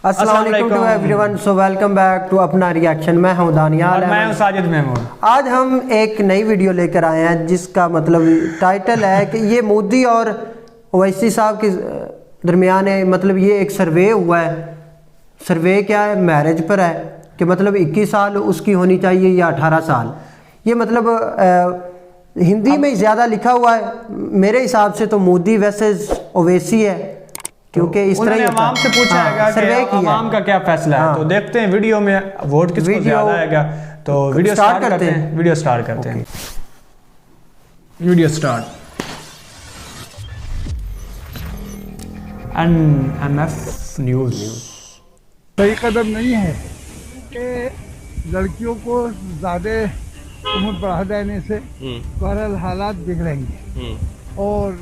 अस्सलाम वालेकुम to everyone, so welcome back to अपना रिएक्शन। मैं हूं दानियाल, मैं हूं साजिद महमूद। आज हम एक नई वीडियो लेकर आए हैं जिसका मतलब टाइटल है कि ये मोदी और ओवैसी साहब के दरमियान है, मतलब ये एक सर्वे हुआ है। सर्वे क्या है, मैरिज पर है कि मतलब 21 साल उसकी होनी चाहिए या 18 साल। ये मतलब हिंदी में ज़्यादा लिखा हुआ है, मेरे हिसाब से तो मोदी वर्सेस ओवैसी है, क्योंकि इस तरह आवाम से पूछा है कि आवाम का क्या फैसला है। तो देखते हैं वीडियो में वोट किसको ज्यादा आएगा। तो वीडियो स्टार्ट करते हैं। Video start. NF news. सही कदम नहीं है कि लड़कियों को ज़्यादा उम्र बढ़ा देने से बहरहाल हालात बिगड़ेंगे, और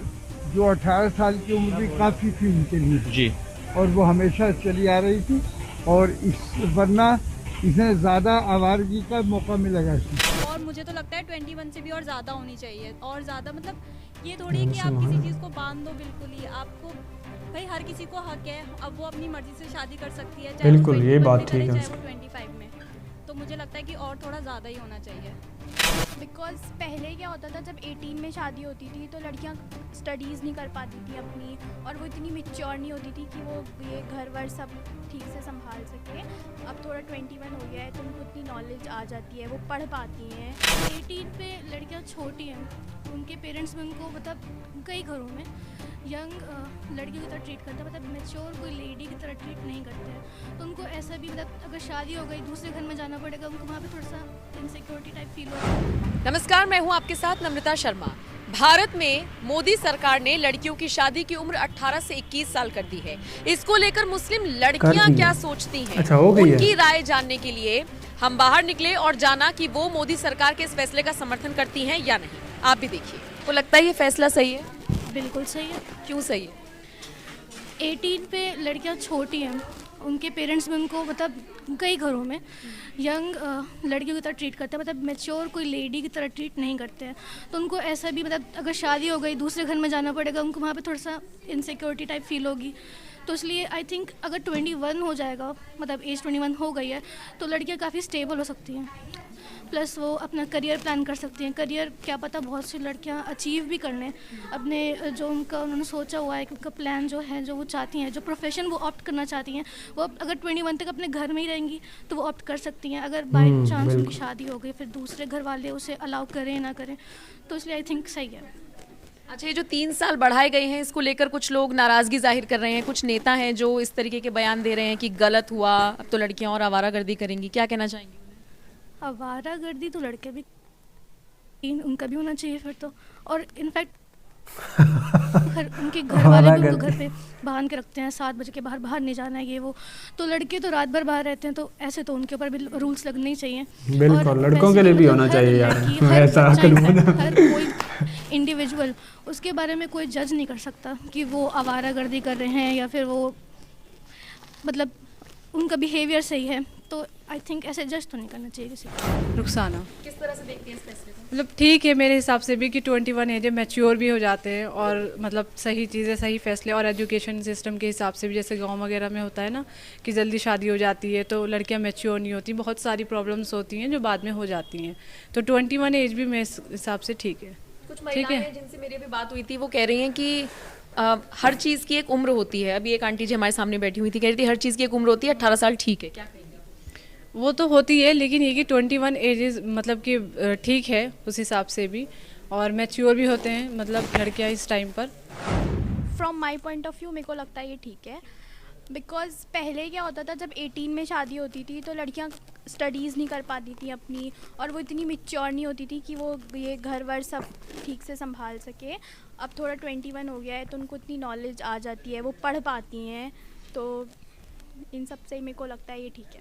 जो 18 साल की उम्र भी काफ़ी थी उनके लिए जी, और वो हमेशा चली आ रही थी, और वरना इसे ज़्यादा आवारगी का मौका मिलेगा इसमें। और मुझे तो लगता है 21 से भी और ज़्यादा होनी चाहिए। और ज़्यादा मतलब ये थोड़ी है कि आप किसी चीज़ को बांध दो, बिल्कुल ही आपको भाई हर किसी को हक है, अब वो अपनी मर्जी से शादी कर सकती है, चाहे बिल्कुल ये बात ठीक है, चाहे वो 25 में। तो मुझे लगता है कि और थोड़ा ज़्यादा ही होना चाहिए। बिकॉज पहले क्या होता था, जब 18 में शादी होती थी तो लड़कियां स्टडीज़ नहीं कर पाती थी अपनी, और वो इतनी मैच्योर नहीं होती थी कि वो ये घर वर सब ठीक से संभाल सके। अब थोड़ा 21 हो गया है तो उनको इतनी नॉलेज आ जाती है, वो पढ़ पाती हैं। 18 पे लड़कियां छोटी हैं, उनके पेरेंट्स में उनको मतलब कई घरों में यंग लड़कियों की तरह ट्रीट करते हैं, मतलब मैच्योर कोई लेडी की तरह ट्रीट नहीं करते हैं। तो उनको ऐसा भी मतलब अगर शादी हो गई दूसरे घर में जाना पड़ेगा, उनको वहाँ पे थोड़ा सा इनसिक्योरिटी टाइप फील होता है। नमस्कार, मैं हूं आपके साथ नम्रता शर्मा। भारत में मोदी सरकार ने लड़कियों की शादी की उम्र 18 से 21 साल कर दी है। इसको लेकर मुस्लिम लड़कियां क्या सोचती हैं, उनकी राय जानने के लिए हम बाहर निकले और जाना कि वो मोदी सरकार के इस फैसले का समर्थन करती हैं या नहीं। आप भी देखिए, तो लगता है ये फैसला सही है? बिल्कुल सही है। क्यों सही है? 18 पे लड़कियां छोटी हैं, उनके पेरेंट्स में उनको मतलब कई घरों में यंग लड़कियों की तरह ट्रीट करते हैं, मतलब मैच्योर कोई लेडी की तरह ट्रीट नहीं करते हैं। तो उनको ऐसा भी मतलब अगर शादी हो गई दूसरे घर में जाना पड़ेगा, उनको वहाँ पे थोड़ा सा इनसिक्योरिटी टाइप फील होगी। तो इसलिए आई थिंक अगर 21 हो जाएगा, मतलब एज 21 हो गई है, तो लड़कियाँ काफ़ी स्टेबल हो सकती हैं, प्लस वो अपना करियर प्लान कर सकती हैं। करियर क्या पता बहुत सी लड़कियां अचीव भी कर लें अपने जो उन्होंने सोचा हुआ है कि उनका प्लान जो है, जो वो चाहती हैं, जो प्रोफेशन वो ऑप्ट करना चाहती हैं, वो अगर 21 तक अपने घर में ही रहेंगी तो वो ऑप्ट कर सकती हैं। अगर बाई चांस उनकी शादी हो गई, फिर दूसरे घर वाले उसे अलाउ करें ना करें, तो इसलिए आई थिंक सही है। अच्छा, ये जो 3 साल बढ़ाए गए हैं, इसको लेकर कुछ लोग नाराज़गी जाहिर कर रहे हैं, कुछ नेता हैं जो इस तरीके के बयान दे रहे हैं कि गलत हुआ, अब तो लड़कियाँ और आवारागर्दी करेंगी। क्या कहना चाहेंगी? आवारागर्दी तो लड़के भी, उनका भी होना चाहिए फिर तो। और इनफैक्ट उनके घर वाले भी उनको घर पे बांध के रखते हैं, 7 बजे के बाहर नहीं जाना है, ये वो। तो लड़के तो रात भर बाहर रहते हैं, तो ऐसे तो उनके ऊपर भी रूल्स लगने ही चाहिए। बिल्कुल, लड़कों के लिए भी होना चाहिए यार ऐसा। हर कोई इंडिविजुअल उसके बारे में कोई जज नहीं कर सकता कि वो आवारागर्दी कर रहे हैं या फिर वो मतलब उनका बिहेवियर सही है। तो आई थिंक ऐसे जज तो नहीं करना चाहिए किसी को। रुखसाना, किस तरह से देखती हैं इस फैसले को? मतलब ठीक है मेरे हिसाब से भी कि 21 एज है, मैच्योर भी हो जाते हैं, और मतलब सही चीज़ें, सही फैसले। और एजुकेशन सिस्टम के हिसाब से भी, जैसे गांव वगैरह में होता है ना कि जल्दी शादी हो जाती है तो लड़कियां मैच्योर नहीं होती, बहुत सारी प्रॉब्लम्स होती हैं जो बाद में हो जाती हैं। तो 21 एज भी मेरे हिसाब से ठीक है। कुछ महिलाएं जिनसे मेरी भी बात हुई थी वो कह रही हैं कि हर चीज़ की एक उम्र होती है। अभी एक आंटी जी हमारे सामने बैठी हुई थी, कह रही थी हर चीज़ की एक उम्र होती है, 18 साल ठीक है। क्या कहेंगे? वो तो होती है, लेकिन ये कि 21 एजेस मतलब कि ठीक है उस हिसाब से भी, और मैच्योर भी होते हैं मतलब लड़कियां इस टाइम पर। From my point of view मेरे को लगता है ये ठीक है। बिकॉज पहले क्या होता था, जब 18 में शादी होती थी तो लड़कियां स्टडीज़ नहीं कर पाती थी अपनी, और वो इतनी मैच्योर नहीं होती थी कि वो ये घर वर सब ठीक से संभाल सके। अब थोड़ा 21 हो गया है तो उनको इतनी नॉलेज आ जाती है, वो पढ़ पाती हैं। तो इन सब से मेरे को लगता है ये ठीक है।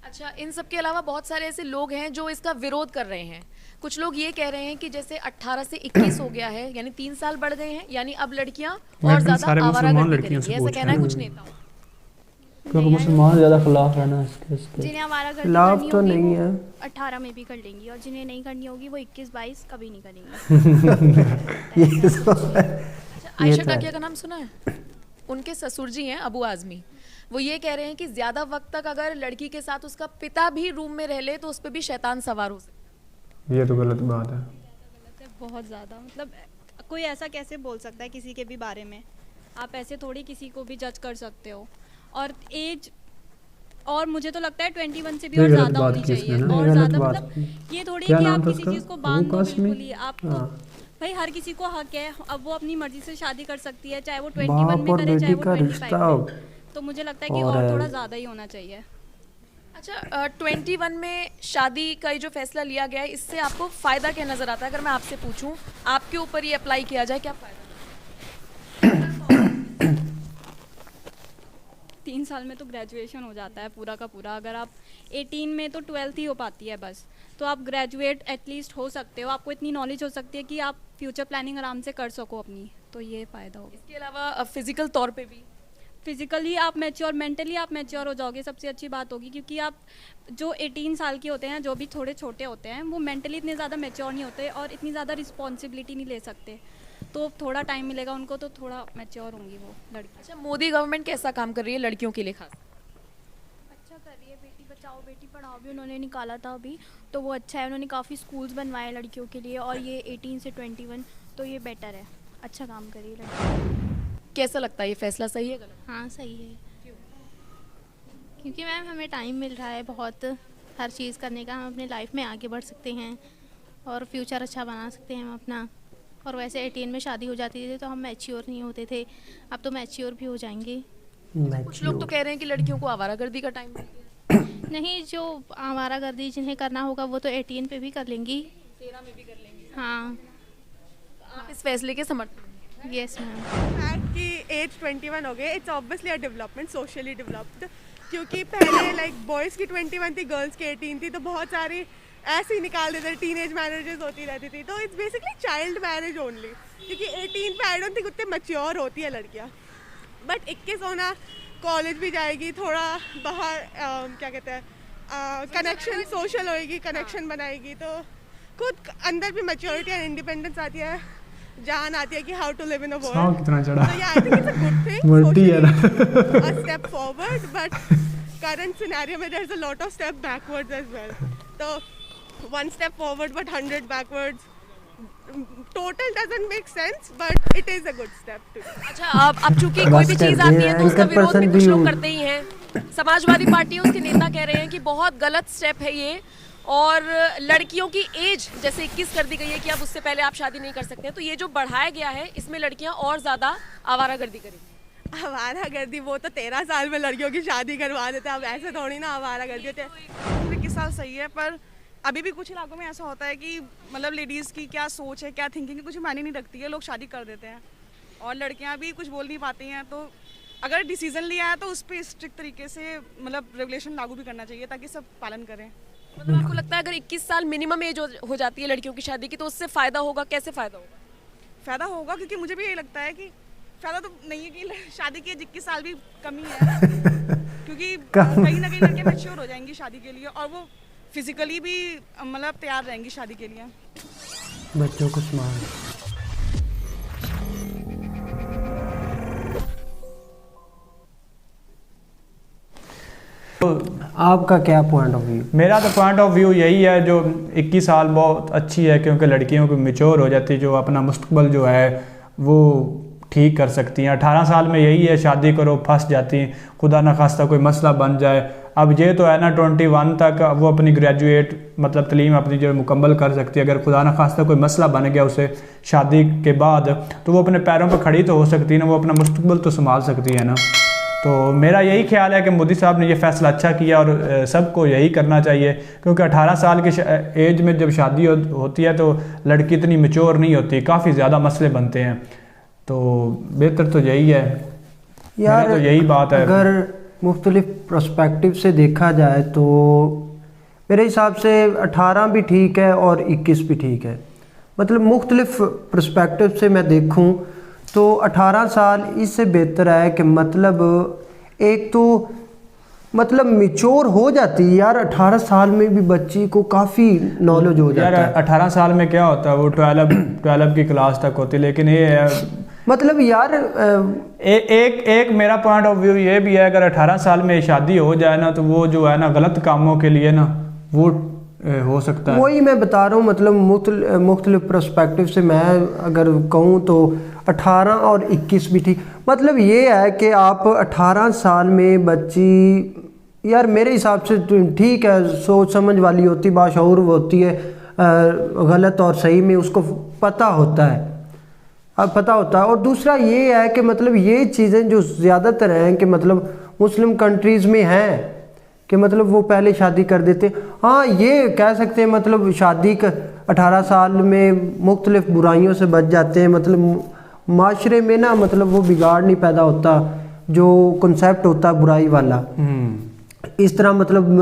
अच्छा, इन सब के अलावा बहुत सारे ऐसे लोग हैं जो इसका विरोध कर रहे हैं। कुछ लोग ये कह रहे हैं कि जैसे 18 से 21 हो गया है, यानी 3 साल बढ़ गए हैं, यानी अब लड़कियां और ज़्यादा आवारागर्दी करेंगी, ऐसा कहना है कुछ नेताओं। क्योंकि मुसलमान ज़्यादा खिलाफ है ना इसके। जिन्हें आवारागर्दी खिलाफ तो नहीं है, 18 में भी कर लेंगी, और जिन्हें नहीं करनी होगी वो 21-22 कभी नहीं करेंगी। आयशा टाकिया का नाम सुना है? उनके ससुर जी हैं अबू आज़मी, वो ये कह रहे हैं कि ज़्यादा वक्त तक अगर लड़की के साथ उसका पिता भी रूम में रह ले तो उस पर भी शैतान सवार हो सकता है। ये तो गलत बात है, गलत है बहुत ज़्यादा। मतलब कोई ऐसा कैसे बोल सकता है किसी के भी बारे में? आप ऐसे थोड़ी किसी को भी जज कर सकते हो। और एज, और मुझे तो लगता है 21 से भी और ज़्यादा होनी चाहिए। और ज़्यादा मतलब ये थोड़ी कि आप किसी चीज़ को बांध दो बिल्कुल ही। आपको भाई हर किसी को हक है, अब वो अपनी मर्जी से शादी कर सकती है, चाहे वो 21 में करे चाहे वो 25 में। तो मुझे लगता है कि और थोड़ा ज़्यादा ही होना चाहिए। अच्छा, 21 में शादी का जो फैसला लिया गया है, इससे आपको फ़ायदा क्या नज़र आता है? अगर मैं आपसे पूछूं, आपके ऊपर ये अप्लाई किया जाए, क्या फ़ायदा? 3 साल में तो ग्रेजुएशन हो जाता है पूरा का पूरा। अगर आप 18 में तो 12th ही हो पाती है बस, तो आप ग्रेजुएट एटलीस्ट हो सकते हो। आपको इतनी नॉलेज हो सकती है कि आप फ्यूचर प्लानिंग आराम से कर सको अपनी, तो ये फ़ायदा होगा। इसके अलावा फिज़िकल तौर पे भी फिज़िकली आप मैच्योर, मेंटली आप मैच्योर हो जाओगे, सबसे अच्छी बात होगी। क्योंकि आप जो 18 साल के होते हैं, जो भी थोड़े छोटे होते हैं, वो मेंटली इतने ज़्यादा मैच्योर नहीं होते और इतनी ज़्यादा रिस्पॉन्सिबिलिटी नहीं ले सकते। तो थोड़ा टाइम मिलेगा उनको, तो थोड़ा मैच्योर होंगी वो लड़की। अच्छा, मोदी गवर्नमेंट कैसा काम कर रही है लड़कियों के लिए खास? अच्छा कर रही है, बेटी बचाओ बेटी पढ़ाओ भी उन्होंने निकाला था अभी, तो वो अच्छा है। उन्होंने काफ़ी स्कूल्स बनवाए लड़कियों के लिए, और ये 18 से 21, तो ये बेटर है, अच्छा काम कर रही है लड़की। कैसा लगता है ये फैसला, सही है गलत? हाँ सही है। क्यों? क्योंकि मैम हमें टाइम मिल रहा है बहुत हर चीज़ करने का, हम अपने लाइफ में आगे बढ़ सकते हैं और फ्यूचर अच्छा बना सकते हैं हम अपना। और वैसे 18 में शादी हो जाती थी तो हम मैच्योर नहीं होते थे, अब तो मैच्योर भी हो जाएंगे। कुछ लोग तो कह रहे हैं कि लड़कियों को आवारागर्दी का टाइम नहीं, जो आवारागर्दी जिन्हें करना होगा वो तो 18 पे भी कर लेंगी, 13 में भी कर लेंगी। हाँ, आप इस फैसले के समर्थन? Yes ma'am. फैक्ट कि एज 21 हो गए, it's obviously a development, socially developed. क्योंकि पहले लाइक बॉयज़ की 21 थी, गर्ल्स की 18 थी, तो बहुत सारी ऐसे ही निकाल देते, टीनेज मैरिजेस होती रहती थी। तो it's basically child marriage only, क्योंकि 18 पे आई डोंट थिंक उतने मैच्योर होती है लड़कियाँ। बट 21 होना, कॉलेज भी जाएगी, थोड़ा बाहर क्या कहते हैं कनेक्शन, सोशल होएगी, कनेक्शन बनाएगी, तो खुद अंदर भी मैच्योरिटी एंड इंडिपेंडेंस आती है, जान आती है कि how to live in a world. कितना चढ़ा। So yeah, I think it's a good thing, a step forward, but current scenario में there's a lot of step backwards as well. So 1 step forward but 100 backwards. Total doesn't make sense, but it is a good step too. अच्छा, अब चूंकि कोई भी चीज आती है तो उसका विरोध भी कुछ लोग करते ही हैं। समाजवादी पार्टी उसके नेता कह रहे हैं कि बहुत गलत स्टेप है ये, और लड़कियों की एज जैसे 21 कर दी गई है कि अब उससे पहले आप शादी नहीं कर सकते हैं, तो ये जो बढ़ाया गया है इसमें लड़कियां और ज़्यादा आवारागर्दी करेंगी। आवारागर्दी वो तो 13 साल में लड़कियों की शादी करवा देते हैं, अब ऐसे थोड़ी ना आवारागर्दी होती है। 21 साल सही है, पर अभी भी कुछ इलाकों में ऐसा होता है कि मतलब लेडीज़ की क्या सोच है, क्या थिंकिंग है, कुछ मायने नहीं रखती है, लोग शादी कर देते हैं और लड़कियां भी कुछ बोल नहीं पाती हैं। तो अगर डिसीजन लिया है तो उस पर स्ट्रिक्ट तरीके से मतलब रेगुलेशन लागू भी करना चाहिए ताकि सब पालन करें। मतलब आपको लगता है अगर 21 साल मिनिमम एज हो जाती है लड़कियों की शादी की तो उससे फ़ायदा होगा? कैसे फ़ायदा होगा? फ़ायदा होगा क्योंकि मुझे भी यही लगता है कि फ़ायदा तो नहीं है कि शादी की 21 साल भी कमी है क्योंकि कहीं ना कहीं लड़के मैच्योर हो जाएंगी शादी के लिए और वो फिजिकली भी मतलब तैयार रहेंगी शादी के लिए। बच्चों को स्मार्ट। तो आपका क्या पॉइंट ऑफ व्यू? मेरा तो पॉइंट ऑफ व्यू यही है, जो 21 साल बहुत अच्छी है क्योंकि लड़कियों को मैच्योर हो जाती है, जो अपना मुस्तकबिल जो है वो ठीक कर सकती हैं। 18 साल में यही है शादी करो, फंस जाती हैं, खुदा न खास्ता कोई मसला बन जाए। अब ये तो है ना 21 तक वो अपनी ग्रेजुएट मतलब तलीम अपनी जो मुकम्मल कर सकती है। अगर खुदा न खास्ता कोई मसला बन गया उसे शादी के बाद, तो वो अपने पैरों पर खड़ी तो हो सकती है ना, वो अपना मुस्तकबिल तो संभाल सकती है ना। तो मेरा यही ख्याल है कि मोदी साहब ने ये फ़ैसला अच्छा किया और सबको यही करना चाहिए, क्योंकि 18 साल की एज में जब शादी होती है तो लड़की इतनी मैच्योर नहीं होती, काफ़ी ज़्यादा मसले बनते हैं। तो बेहतर तो यही है यार, तो यही बात है। अगर मुख्तलिफ पर्सपेक्टिव से देखा जाए तो मेरे हिसाब से 18 भी ठीक है और 21 भी ठीक है। मतलब मुख्तलिफ पर्सपेक्टिव से मैं देखूं तो 18 साल इससे बेहतर है कि मतलब एक तो मतलब मैच्योर हो जाती है यार। 18 साल में भी बच्ची को काफ़ी नॉलेज हो जाता है। 18 साल में क्या होता है, वो 12 की क्लास तक होती है, लेकिन ये है मतलब यार एक मेरा पॉइंट ऑफ व्यू ये भी है, अगर 18 साल में शादी हो जाए ना तो वो जो है ना गलत कामों के लिए ना वो हो सकता है। वही मैं बता रहा हूँ, मतलब मुख्तलिफ पर्सपेक्टिव से मैं अगर कहूँ तो 18 और 21 भी ठीक। मतलब ये है कि आप 18 साल में बच्ची, यार मेरे हिसाब से ठीक है, सोच समझ वाली होती, बाशऊर होती है, गलत और सही में उसको पता होता है, अब पता होता है। और दूसरा ये है कि मतलब ये चीज़ें जो ज़्यादातर हैं कि मतलब मुस्लिम कंट्रीज़ में हैं कि मतलब वो पहले शादी कर देते। हाँ ये कह सकते हैं मतलब शादी का 18 साल में मुख्तलिफ बुराइयों से बच जाते हैं, मतलब माशरे में ना मतलब वो बिगाड़ नहीं पैदा होता जो कॉन्सेप्ट होता है बुराई वाला। इस तरह मतलब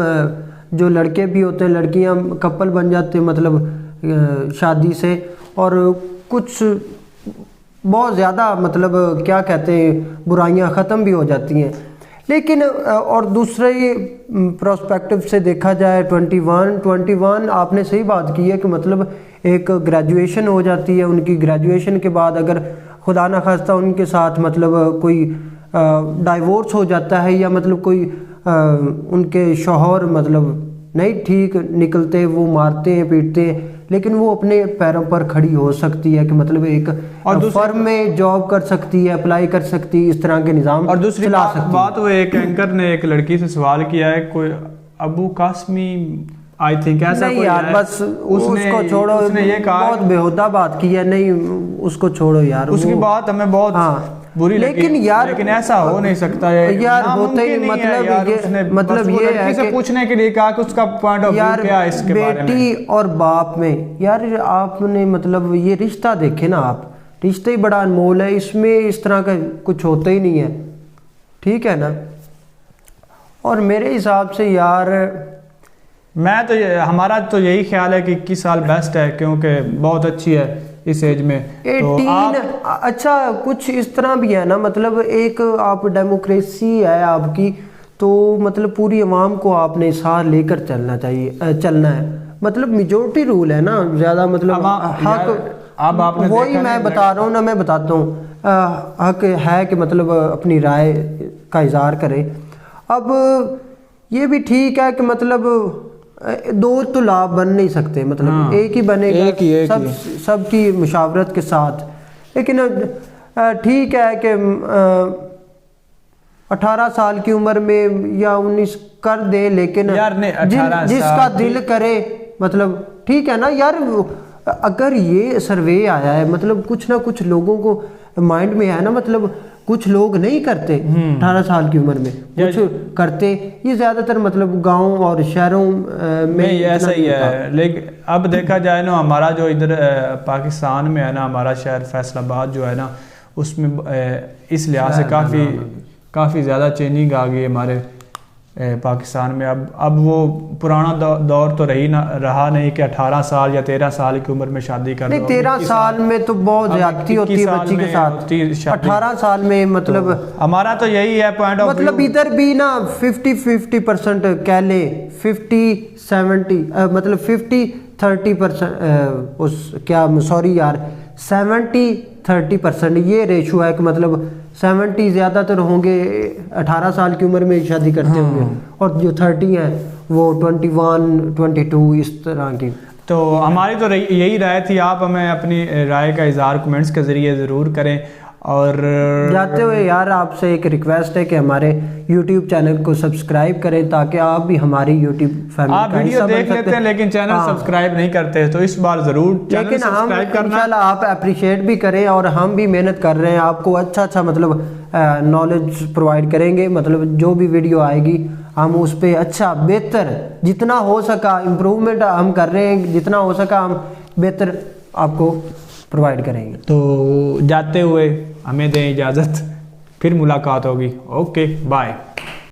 जो लड़के भी होते हैं, लड़कियां कपल बन जाते हैं मतलब शादी से, और कुछ बहुत ज़्यादा मतलब क्या कहते हैं बुराइयां ख़त्म भी हो जाती हैं। लेकिन और दूसरे प्रोस्पेक्टिव से देखा जाए 21 आपने सही बात की है कि मतलब एक ग्रेजुएशन हो जाती है उनकी, ग्रेजुएशन के बाद अगर खुदा न खास्ता उनके साथ मतलब कोई डाइवोर्स हो जाता है या मतलब कोई उनके शौहर मतलब नहीं ठीक निकलते, वो मारते हैं पीटते हैं, लेकिन वो अपने पैरों पर खड़ी हो सकती है कि मतलब एक फर्म में जॉब कर सकती है, अप्लाई कर सकती है, इस तरह के निज़ाम। और दूसरी बात वो एक एंकर ने एक लड़की से सवाल किया है, कोई अबू कासमी आई थिंक ऐसा नहीं कोई यार है, बस उसको छोड़ो, उसने ये कहा बहुत बेहुदा बात की है, नहीं उसको छोड़ो यार, उसकी बात हमें बहुत बुरी लेकिन लगी, यार लेकिन ऐसा हो नहीं सकता है यार, होता ही मतलब ये है कि पूछने के लिए कहा कि उसका पॉइंट ऑफ व्यू क्या है इसके बारे में। बेटी और बाप में यार आपने मतलब ये रिश्ता देखे ना आप, रिश्ता ही बड़ा अनमोल है, इसमें इस तरह का कुछ होता ही नहीं है, ठीक है ना। और मेरे हिसाब से यार मैं तो हमारा तो यही ख्याल है कि 21 साल बेस्ट है, क्योंकि बहुत अच्छी है इस एज में। 18 अच्छा कुछ इस तरह भी है ना, मतलब एक आप डेमोक्रेसी है आपकी, तो मतलब पूरी आवाम को आपने साथ लेकर चलना चाहिए, चलना है, मतलब मेजोरिटी रूल है ना ज़्यादा, मतलब हक अब आपने वही मैं बता रहा हूँ ना, मैं बताता हूँ हक है कि मतलब अपनी राय का इज़हार करे। अब ये भी ठीक है कि मतलब दो तो लाभ बन नहीं सकते, मतलब एक ही बनेगा सबकी मुशावरत के साथ, लेकिन ठीक है कि 18 साल की उम्र में या 19 कर दे, लेकिन जिसका दिल करे मतलब ठीक है ना यार। अगर ये सर्वे आया है मतलब कुछ ना कुछ लोगों को माइंड में है ना, मतलब कुछ लोग नहीं करते 18 साल की उम्र में, कुछ करते, ये ज़्यादातर मतलब गांव और शहरों में ऐसा ही है। लेकिन अब देखा जाए ना, हमारा जो इधर पाकिस्तान में है ना, हमारा शहर फैसलाबाद जो है ना, उसमें इस लिहाज से काफ़ी ज़्यादा चेंजिंग आ गई हमारे पाकिस्तान में। अब वो पुराना दौर तो रहा नहीं कि 18 साल या 13 साल की उम्र में शादी कर नहीं, 13 साल में तो बहुत ज्यादती होती है बच्ची के साथ, 18 साल में मतलब तो हमारा तो यही है पॉइंट ऑफ मतलब इधर भी ना 50-50% कह ले, 50-70 मतलब 50-30% उस क्या सॉरी यार 70-30% ये रेशो है कि मतलब 70 ज़्यादातर होंगे 18 साल की उम्र में शादी करते होंगे, और जो 30 हैं वो 21-22 इस तरह की। तो हमारी तो यही राय थी, आप हमें अपनी राय का इज़हार कमेंट्स के ज़रिए ज़रूर करें। और जाते हुए यार आपसे एक रिक्वेस्ट है कि हमारे YouTube चैनल को सब्सक्राइब करें, ताकि आप भी हमारी YouTube फैमिली आप वीडियो देख लेते हैं लेकिन चैनल सब्सक्राइब नहीं करते, तो इस बार ज़रूर चैनल सब्सक्राइब करना। इंशाल्लाह आप अप्रिशिएट भी करें, और हम भी मेहनत कर रहे हैं, आपको अच्छा मतलब नॉलेज प्रोवाइड करेंगे, मतलब जो भी वीडियो आएगी हम उस पर अच्छा बेहतर जितना हो सका इम्प्रूवमेंट हम कर रहे हैं, जितना हो सका हम बेहतर आपको प्रोवाइड करेंगे। तो जाते हुए हमें दें इजाज़त, फिर मुलाकात होगी। Okay bye.